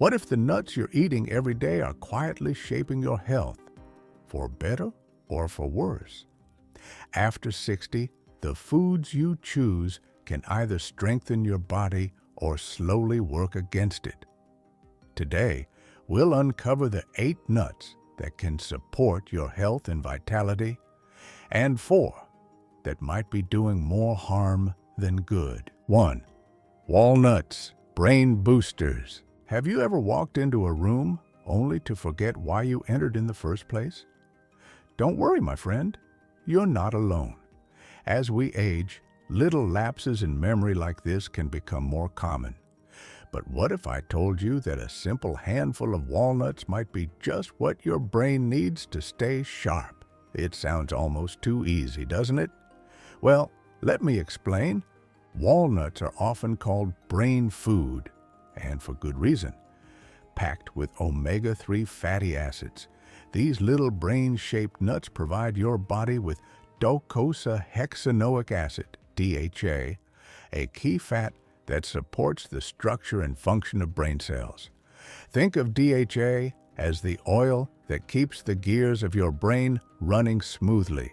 What if the nuts you're eating every day are quietly shaping your health, for better or for worse? After 60, the foods you choose can either strengthen your body or slowly work against it. Today, we'll uncover the 8 nuts that can support your health and vitality, and 4 that might be doing more harm than good. 1. Walnuts, brain boosters. Have you ever walked into a room only to forget why you entered in the first place? Don't worry, my friend. You're not alone. As we age, little lapses in memory like this can become more common. But what if I told you that a simple handful of walnuts might be just what your brain needs to stay sharp? It sounds almost too easy, doesn't it? Well, let me explain. Walnuts are often called brain food, and for good reason. Packed with omega-3 fatty acids, these little brain-shaped nuts provide your body with docosahexaenoic acid, DHA, a key fat that supports the structure and function of brain cells. Think of DHA as the oil that keeps the gears of your brain running smoothly.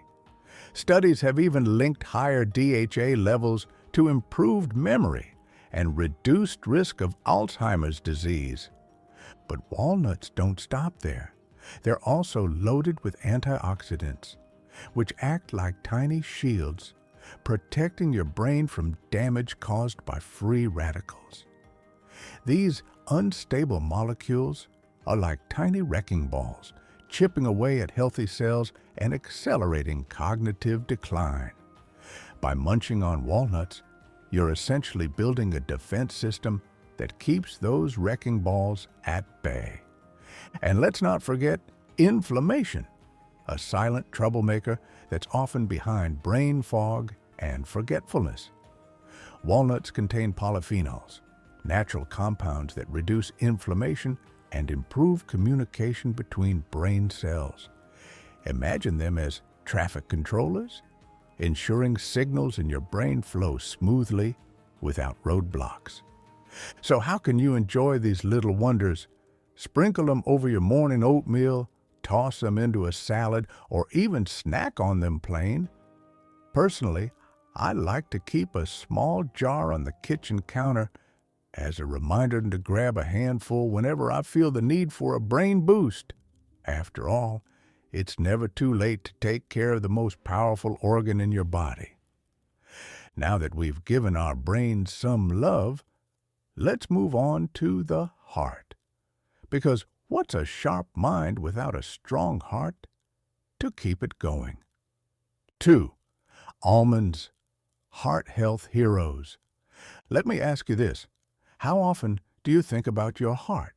Studies have even linked higher DHA levels to improved memory and reduced risk of Alzheimer's disease. But walnuts don't stop there. They're also loaded with antioxidants, which act like tiny shields, protecting your brain from damage caused by free radicals. These unstable molecules are like tiny wrecking balls, chipping away at healthy cells and accelerating cognitive decline. By munching on walnuts, you're essentially building a defense system that keeps those wrecking balls at bay. And let's not forget inflammation, a silent troublemaker that's often behind brain fog and forgetfulness. Walnuts contain polyphenols, natural compounds that reduce inflammation and improve communication between brain cells. Imagine them as traffic controllers, ensuring signals in your brain flow smoothly without roadblocks. So how can you enjoy these little wonders? Sprinkle them over your morning oatmeal, toss them into a salad, or even snack on them plain. Personally, I like to keep a small jar on the kitchen counter as a reminder to grab a handful whenever I feel the need for a brain boost. After all, it's never too late to take care of the most powerful organ in your body. Now that we've given our brains some love, let's move on to the heart. Because what's a sharp mind without a strong heart to keep it going? 2. Almonds, heart health heroes. Let me ask you this. How often do you think about your heart?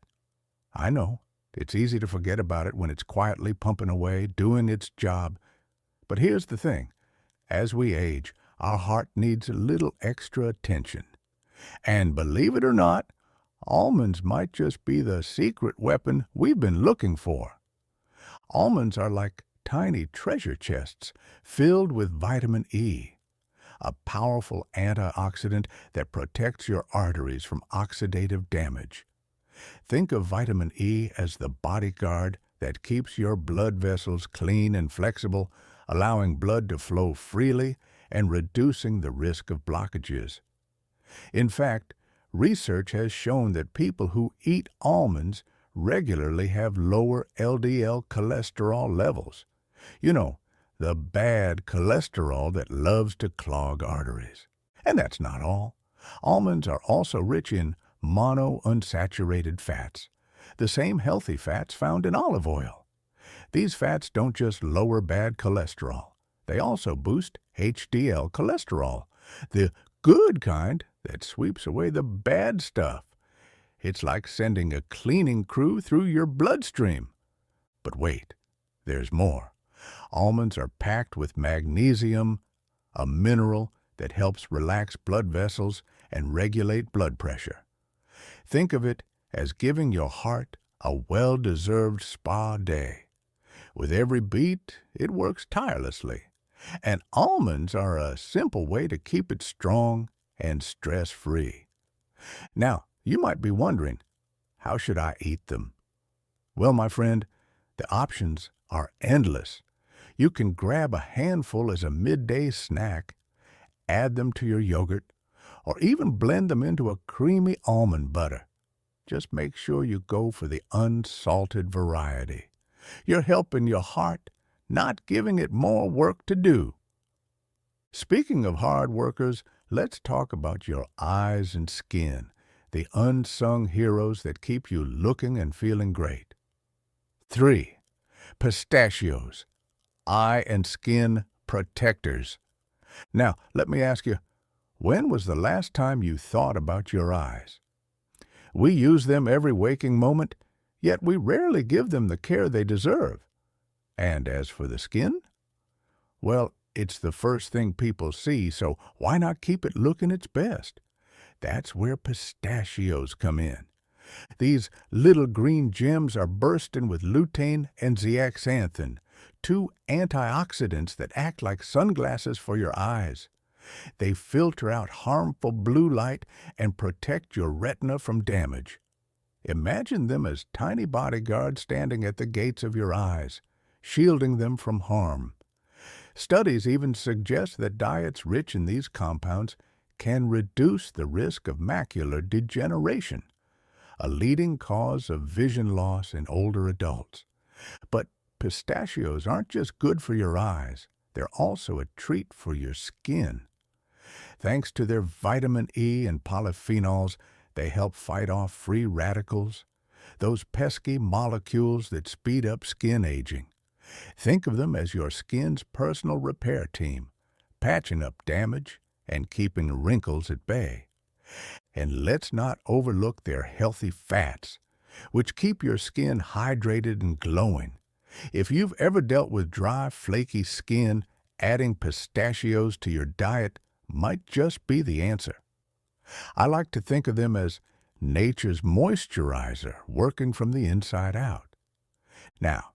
I know, it's easy to forget about it when it's quietly pumping away, doing its job. But here's the thing. As we age, our heart needs a little extra attention. And believe it or not, almonds might just be the secret weapon we've been looking for. Almonds are like tiny treasure chests filled with vitamin E, a powerful antioxidant that protects your arteries from oxidative damage. Think of vitamin E as the bodyguard that keeps your blood vessels clean and flexible, allowing blood to flow freely and reducing the risk of blockages. In fact, research has shown that people who eat almonds regularly have lower LDL cholesterol levels. You know, the bad cholesterol that loves to clog arteries. And that's not all. Almonds are also rich in monounsaturated fats, the same healthy fats found in olive oil. These fats don't just lower bad cholesterol. They also boost HDL cholesterol, the good kind that sweeps away the bad stuff. It's like sending a cleaning crew through your bloodstream. But wait, there's more. Almonds are packed with magnesium, a mineral that helps relax blood vessels and regulate blood pressure. Think of it as giving your heart a well-deserved spa day. With every beat, it works tirelessly. And almonds are a simple way to keep it strong and stress-free. Now, you might be wondering, How should I eat them? Well, my friend, the options are endless. You can grab a handful as a midday snack, add them to your yogurt, or even blend them into a creamy almond butter. Just make sure you go for the unsalted variety. You're helping your heart, not giving it more work to do. Speaking of hard workers, let's talk about your eyes and skin, the unsung heroes that keep you looking and feeling great. 3. Pistachios, eye and skin protectors. Now, let me ask you, when was the last time you thought about your eyes? We use them every waking moment, yet we rarely give them the care they deserve. And as for the skin, well, it's the first thing people see, so why not keep it looking its best? That's where pistachios come in. These little green gems are bursting with lutein and zeaxanthin, two antioxidants that act like sunglasses for your eyes. They filter out harmful blue light and protect your retina from damage. Imagine them as tiny bodyguards standing at the gates of your eyes, shielding them from harm. Studies even suggest that diets rich in these compounds can reduce the risk of macular degeneration, a leading cause of vision loss in older adults. But pistachios aren't just good for your eyes, they're also a treat for your skin. Thanks to their vitamin E and polyphenols, they help fight off free radicals, those pesky molecules that speed up skin aging. Think of them as your skin's personal repair team, patching up damage and keeping wrinkles at bay. And let's not overlook their healthy fats, which keep your skin hydrated and glowing. If you've ever dealt with dry, flaky skin, adding pistachios to your diet might just be the answer. I like to think of them as nature's moisturizer working from the inside out. Now,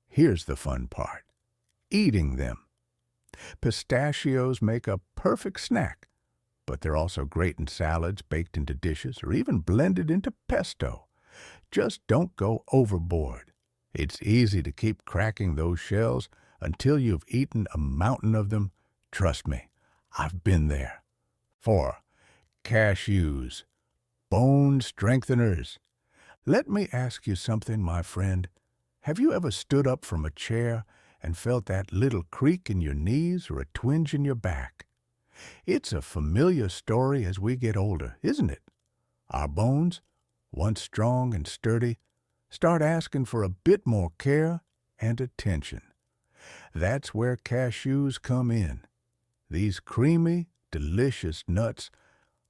here's the fun part: eating them. Pistachios make a perfect snack, but they're also great in salads, baked into dishes, or even blended into pesto. Just don't go overboard. It's easy to keep cracking those shells until you've eaten a mountain of them. Trust me, I've been there. 4. Cashews, bone strengtheners. Let me ask you something, my friend. Have you ever stood up from a chair and felt that little creak in your knees or a twinge in your back? It's a familiar story as we get older, isn't it? Our bones, once strong and sturdy, start asking for a bit more care and attention. That's where cashews come in. These creamy, delicious nuts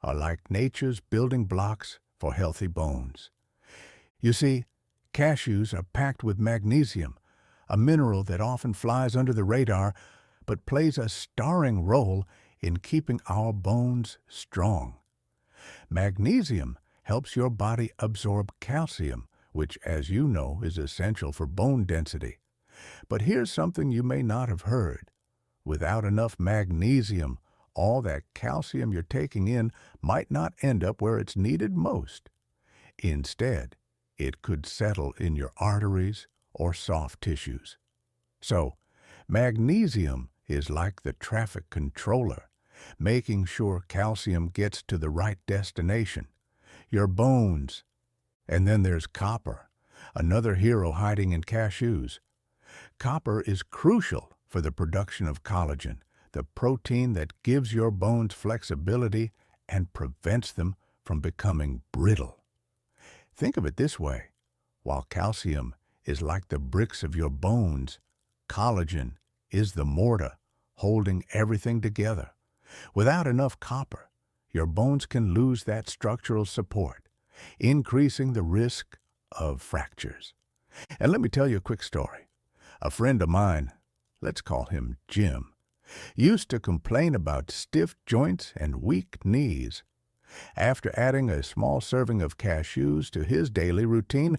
are like nature's building blocks for healthy bones. You see, cashews are packed with magnesium, a mineral that often flies under the radar but plays a starring role in keeping our bones strong. Magnesium helps your body absorb calcium, which, as you know, is essential for bone density. But here's something you may not have heard. Without enough magnesium, all that calcium you're taking in might not end up where it's needed most. Instead, it could settle in your arteries or soft tissues. So, magnesium is like the traffic controller, making sure calcium gets to the right destination, your bones. And then there's copper, another hero hiding in cashews. Copper is crucial for the production of collagen, the protein that gives your bones flexibility and prevents them from becoming brittle. Think of it this way: while calcium is like the bricks of your bones, collagen is the mortar holding everything together. Without enough copper, your bones can lose that structural support, increasing the risk of fractures. And let me tell you a quick story. A friend of mine, let's call him Jim, used to complain about stiff joints and weak knees. After adding a small serving of cashews to his daily routine,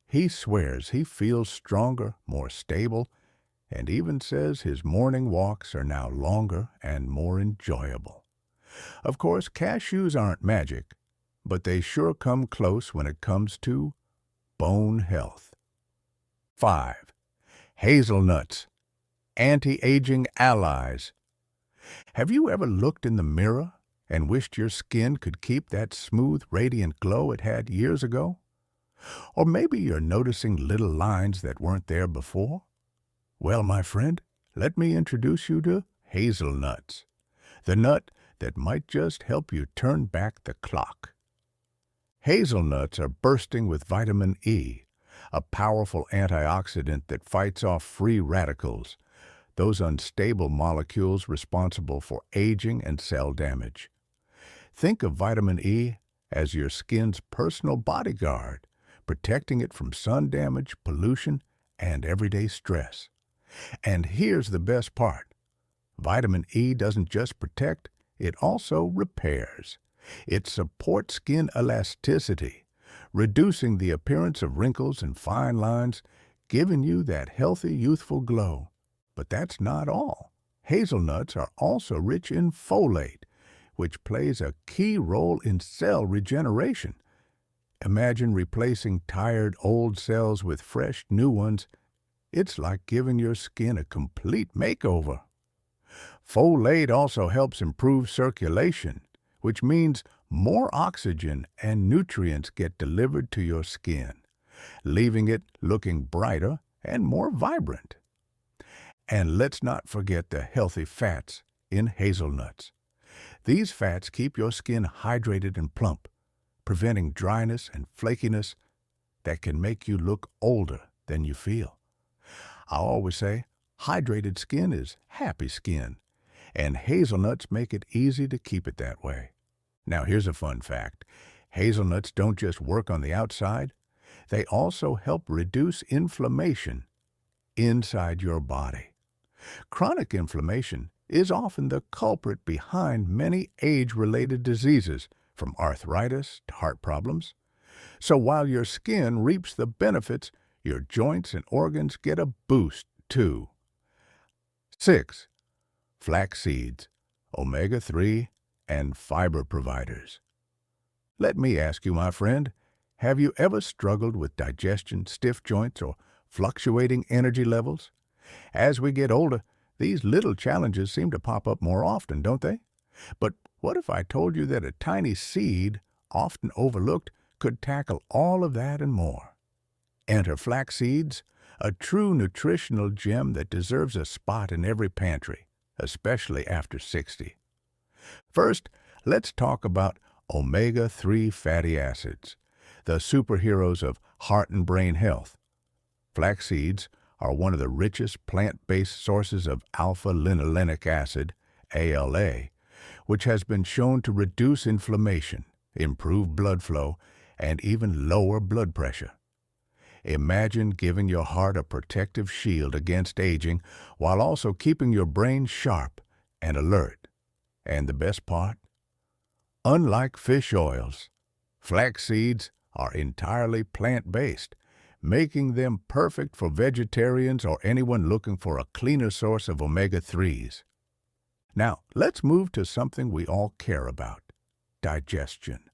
he swears he feels stronger, more stable, and even says his morning walks are now longer and more enjoyable. Of course, cashews aren't magic, but they sure come close when it comes to bone health. 5. Hazelnuts, anti-aging allies. Have you ever looked in the mirror and wished your skin could keep that smooth, radiant glow it had years ago? Or maybe you're noticing little lines that weren't there before? Well, my friend, let me introduce you to hazelnuts, the nut that might just help you turn back the clock. Hazelnuts are bursting with vitamin E, a powerful antioxidant that fights off free radicals, those unstable molecules responsible for aging and cell damage. Think of vitamin E as your skin's personal bodyguard, protecting it from sun damage, pollution, and everyday stress. And here's the best part. Vitamin E doesn't just protect, it also repairs. It supports skin elasticity, reducing the appearance of wrinkles and fine lines, giving you that healthy, youthful glow. But that's not all. Hazelnuts are also rich in folate, which plays a key role in cell regeneration. Imagine replacing tired old cells with fresh new ones. It's like giving your skin a complete makeover. Folate also helps improve circulation, which means more oxygen and nutrients get delivered to your skin, leaving it looking brighter and more vibrant. And let's not forget the healthy fats in hazelnuts. These fats keep your skin hydrated and plump, preventing dryness and flakiness that can make you look older than you feel. I always say, hydrated skin is happy skin, and hazelnuts make it easy to keep it that way. Now here's a fun fact. Hazelnuts don't just work on the outside, they also help reduce inflammation inside your body. Chronic inflammation is often the culprit behind many age-related diseases, from arthritis to heart problems. So while your skin reaps the benefits, your joints and organs get a boost too. 6. Flax seeds, omega-3 and fiber providers. Let me ask you, my friend, have you ever struggled with digestion, stiff joints, or fluctuating energy levels? As we get older, these little challenges seem to pop up more often, don't they? But what if I told you that a tiny seed, often overlooked, could tackle all of that and more? Enter flax seeds, a true nutritional gem that deserves a spot in every pantry, especially after 60. First, let's talk about omega-3 fatty acids, the superheroes of heart and brain health. Flax seeds are one of the richest plant-based sources of alpha-linolenic acid, ALA, which has been shown to reduce inflammation, improve blood flow, and even lower blood pressure. Imagine giving your heart a protective shield against aging while also keeping your brain sharp and alert. And the best part? Unlike fish oils, flax seeds are entirely plant-based, making them perfect for vegetarians or anyone looking for a cleaner source of omega-3s. Now, let's move to something we all care about: digestion.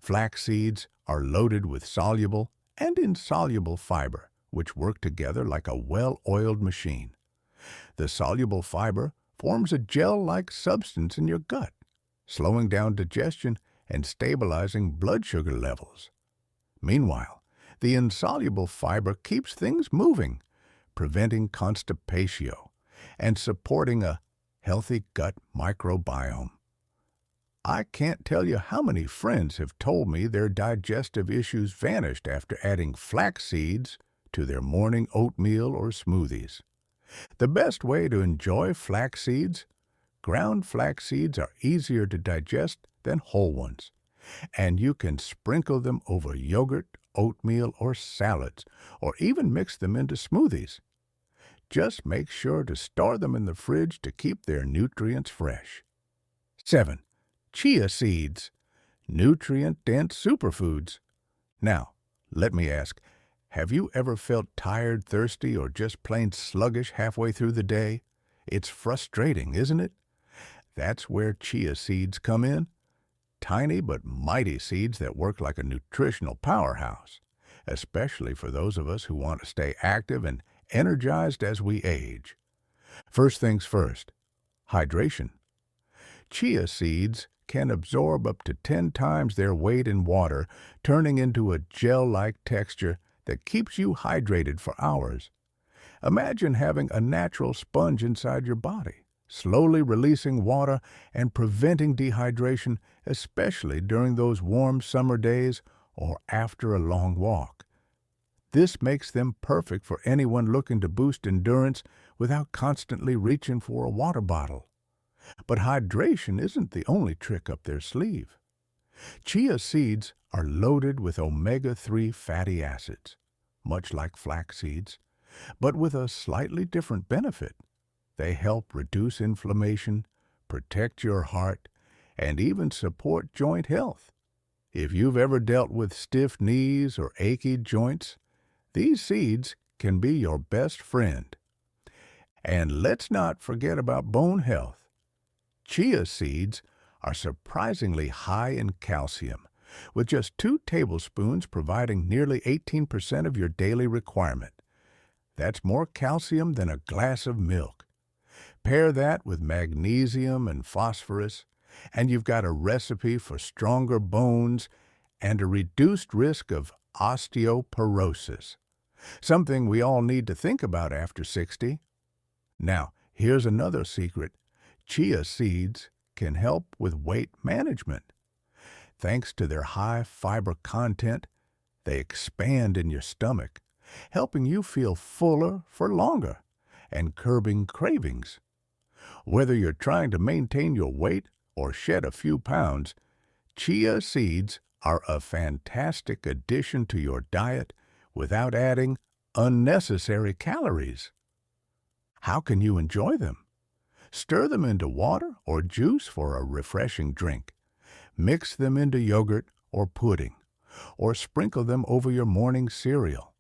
Flax seeds are loaded with soluble and insoluble fiber, which work together like a well-oiled machine. The soluble fiber forms a gel-like substance in your gut, slowing down digestion and stabilizing blood sugar levels. Meanwhile, the insoluble fiber keeps things moving, preventing constipation and supporting a healthy gut microbiome. I can't tell you how many friends have told me their digestive issues vanished after adding flax seeds to their morning oatmeal or smoothies. The best way to enjoy flax seeds? Ground flax seeds are easier to digest than whole ones, and you can sprinkle them over yogurt, oatmeal, or salads, or even mix them into smoothies. Just make sure to store them in the fridge to keep their nutrients fresh. 7. Chia seeds, nutrient-dense superfoods. Now, let me ask, have you ever felt tired, thirsty, or just plain sluggish halfway through the day? It's frustrating, isn't it? That's where chia seeds come in. Tiny but mighty seeds that work like a nutritional powerhouse. especially for those of us who want to stay active and energized as we age. First things first, hydration. Chia seeds can absorb up to 10 times their weight in water, turning into a gel-like texture that keeps you hydrated for hours. Imagine having a natural sponge inside your body, slowly releasing water and preventing dehydration, especially during those warm summer days or after a long walk. This makes them perfect for anyone looking to boost endurance without constantly reaching for a water bottle. But hydration isn't the only trick up their sleeve. Chia seeds are loaded with omega-3 fatty acids, much like flax seeds, but with a slightly different benefit. They help reduce inflammation, protect your heart, and even support joint health. If you've ever dealt with stiff knees or achy joints, these seeds can be your best friend. And let's not forget about bone health. Chia seeds are surprisingly high in calcium, with just 2 tablespoons providing nearly 18% of your daily requirement. That's more calcium than a glass of milk. Pair that with magnesium and phosphorus, and you've got a recipe for stronger bones and a reduced risk of osteoporosis, something we all need to think about after 60. Now, here's another secret. Chia seeds can help with weight management. Thanks to their high fiber content, they expand in your stomach, helping you feel fuller for longer and curbing cravings. Whether you're trying to maintain your weight or shed a few pounds, chia seeds are a fantastic addition to your diet without adding unnecessary calories. How can you enjoy them? Stir them into water or juice for a refreshing drink. Mix them into yogurt or pudding, or sprinkle them over your morning cereal.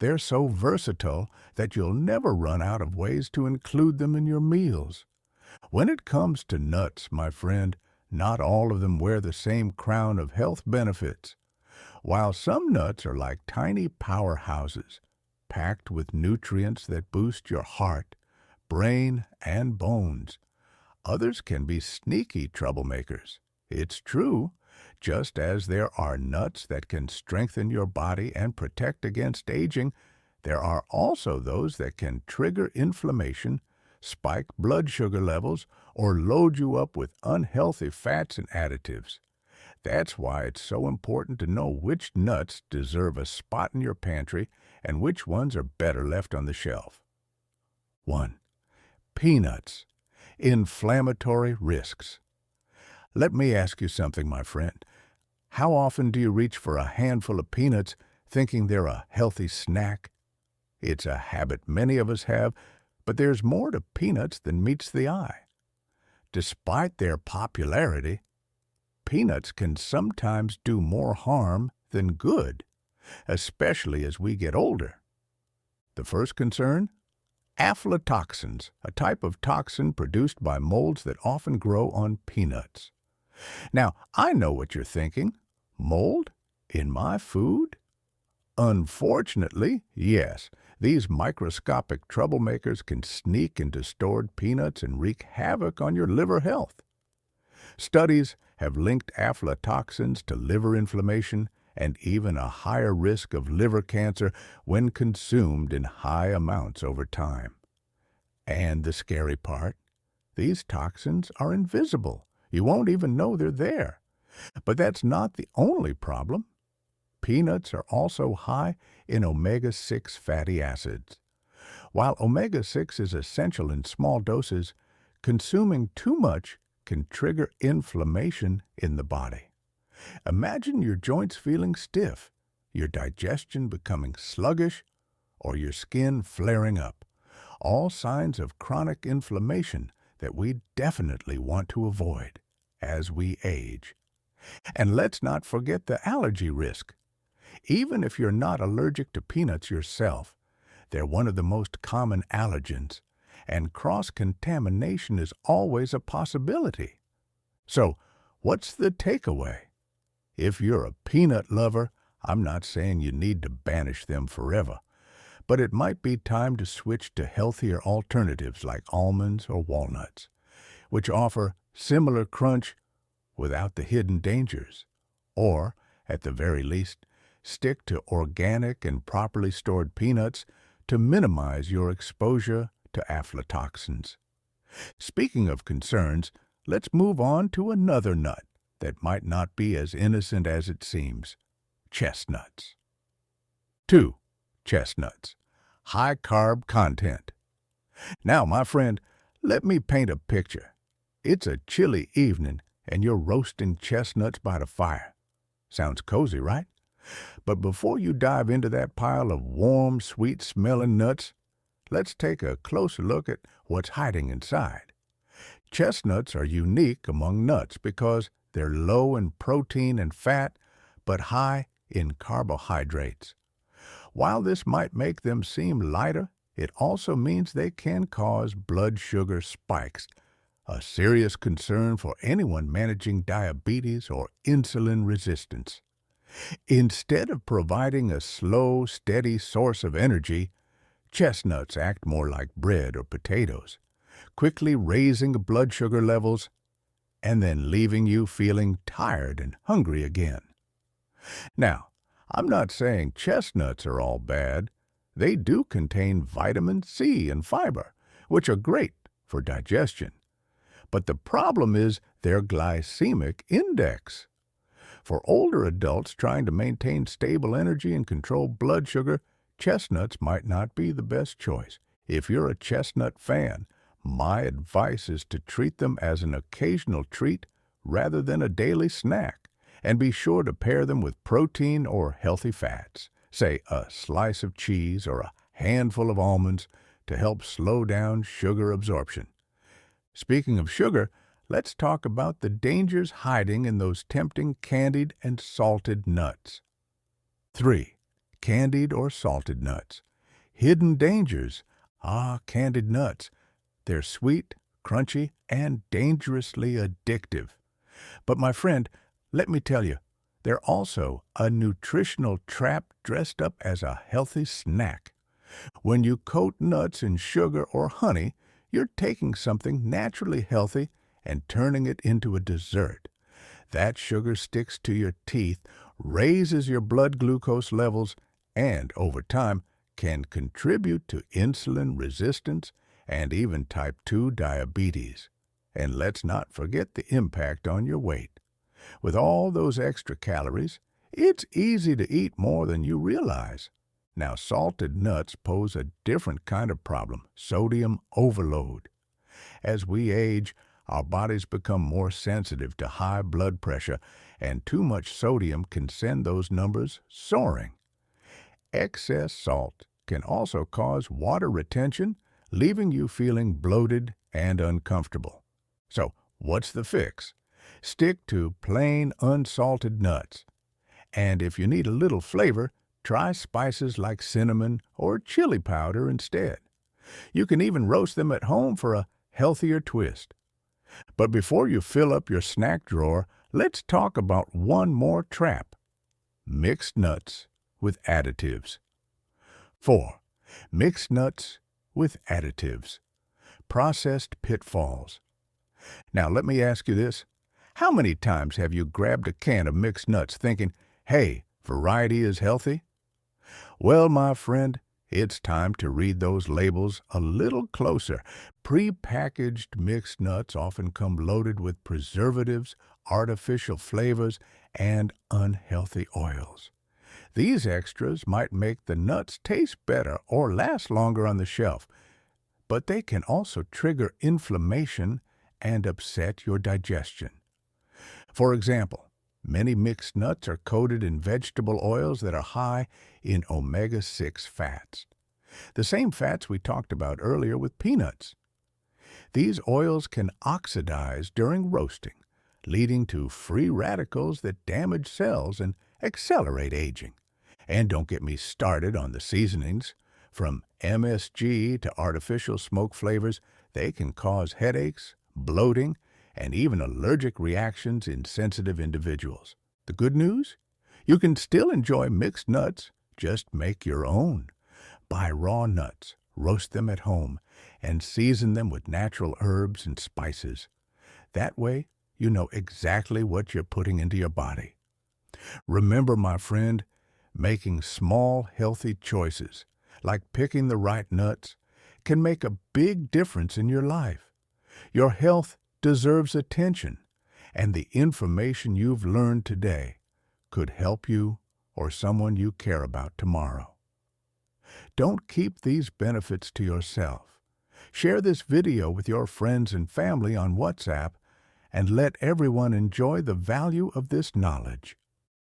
They're so versatile that you'll never run out of ways to include them in your meals. When it comes to nuts, my friend, not all of them wear the same crown of health benefits. While some nuts are like tiny powerhouses, packed with nutrients that boost your heart, brain, and bones, others can be sneaky troublemakers. It's true, just as there are nuts that can strengthen your body and protect against aging, there are also those that can trigger inflammation, spike blood sugar levels, or load you up with unhealthy fats and additives. That's why it's so important to know which nuts deserve a spot in your pantry and which ones are better left on the shelf. 1. Peanuts. Inflammatory risks. Let me ask you something, my friend. How often do you reach for a handful of peanuts thinking they're a healthy snack? It's a habit many of us have, but there's more to peanuts than meets the eye. Despite their popularity, peanuts can sometimes do more harm than good, especially as we get older. The first concern? Aflatoxins, a type of toxin produced by molds that often grow on peanuts. Now, I know what you're thinking. Mold? In my food? Unfortunately, yes, these microscopic troublemakers can sneak into stored peanuts and wreak havoc on your liver health. Studies have linked aflatoxins to liver inflammation and even a higher risk of liver cancer when consumed in high amounts over time. And the scary part? These toxins are invisible. You won't even know they're there. But that's not the only problem. Peanuts are also high in omega-6 fatty acids. While omega-6 is essential in small doses, consuming too much can trigger inflammation in the body. Imagine your joints feeling stiff, your digestion becoming sluggish, or your skin flaring up. All signs of chronic inflammation that we definitely want to avoid as we age. And let's not forget the allergy risk. Even if you're not allergic to peanuts yourself, they're one of the most common allergens, and cross-contamination is always a possibility. So, what's the takeaway? If you're a peanut lover, I'm not saying you need to banish them forever, but it might be time to switch to healthier alternatives like almonds or walnuts, which offer similar crunch without the hidden dangers. Or, at the very least, stick to organic and properly stored peanuts to minimize your exposure to aflatoxins. Speaking of concerns, let's move on to another nut that might not be as innocent as it seems: chestnuts. 2. Chestnuts. High carb content. Now, my friend, let me paint a picture. It's a chilly evening and you're roasting chestnuts by the fire. Sounds cozy, right? But before you dive into that pile of warm, sweet-smelling nuts, let's take a closer look at what's hiding inside. Chestnuts are unique among nuts because they're low in protein and fat, but high in carbohydrates. While this might make them seem lighter, it also means they can cause blood sugar spikes, a serious concern for anyone managing diabetes or insulin resistance. Instead of providing a slow, steady source of energy, chestnuts act more like bread or potatoes, quickly raising blood sugar levels and then leaving you feeling tired and hungry again. Now, I'm not saying chestnuts are all bad. They do contain vitamin C and fiber, which are great for digestion. But the problem is their glycemic index. For older adults trying to maintain stable energy and control blood sugar, chestnuts might not be the best choice. If you're a chestnut fan, my advice is to treat them as an occasional treat rather than a daily snack, and be sure to pair them with protein or healthy fats, say a slice of cheese or a handful of almonds, to help slow down sugar absorption. Speaking of sugar, let's talk about the dangers hiding in those tempting candied and salted nuts. 3. Candied or salted nuts. Hidden dangers. Candied nuts. They're sweet, crunchy, and dangerously addictive. But my friend, let me tell you, they're also a nutritional trap dressed up as a healthy snack. When you coat nuts in sugar or honey, you're taking something naturally healthy and turning it into a dessert. That sugar sticks to your teeth, raises your blood glucose levels, and over time can contribute to insulin resistance and even type 2 diabetes. And let's not forget the impact on your weight. With all those extra calories, it's easy to eat more than you realize. Now, salted nuts pose a different kind of problem: sodium overload. As we age, our bodies become more sensitive to high blood pressure, and too much sodium can send those numbers soaring. Excess salt can also cause water retention, leaving you feeling bloated and uncomfortable. So, what's the fix? Stick to plain unsalted nuts. And if you need a little flavor, try spices like cinnamon or chili powder instead. You can even roast them at home for a healthier twist. But before you fill up your snack drawer, let's talk about one more trap: mixed nuts with additives. 4. Mixed nuts with additives. Processed pitfalls. Now let me ask you this. How many times have you grabbed a can of mixed nuts thinking, hey, variety is healthy? Well, my friend, it's time to read those labels a little closer. Pre-packaged mixed nuts often come loaded with preservatives, artificial flavors, and unhealthy oils. These extras might make the nuts taste better or last longer on the shelf, but they can also trigger inflammation and upset your digestion. For example, many mixed nuts are coated in vegetable oils that are high in omega-6 fats, the same fats we talked about earlier with peanuts. These oils can oxidize during roasting, leading to free radicals that damage cells and accelerate aging. And don't get me started on the seasonings. From MSG to artificial smoke flavors, they can cause headaches, bloating, and even allergic reactions in sensitive individuals. The good news? You can still enjoy mixed nuts, just make your own. Buy raw nuts, roast them at home, and season them with natural herbs and spices. That way, you know exactly what you're putting into your body. Remember, my friend, making small, healthy choices, like picking the right nuts, can make a big difference in your life. Your health deserves attention, and the information you've learned today could help you or someone you care about tomorrow. Don't keep these benefits to yourself. Share this video with your friends and family on WhatsApp and let everyone enjoy the value of this knowledge.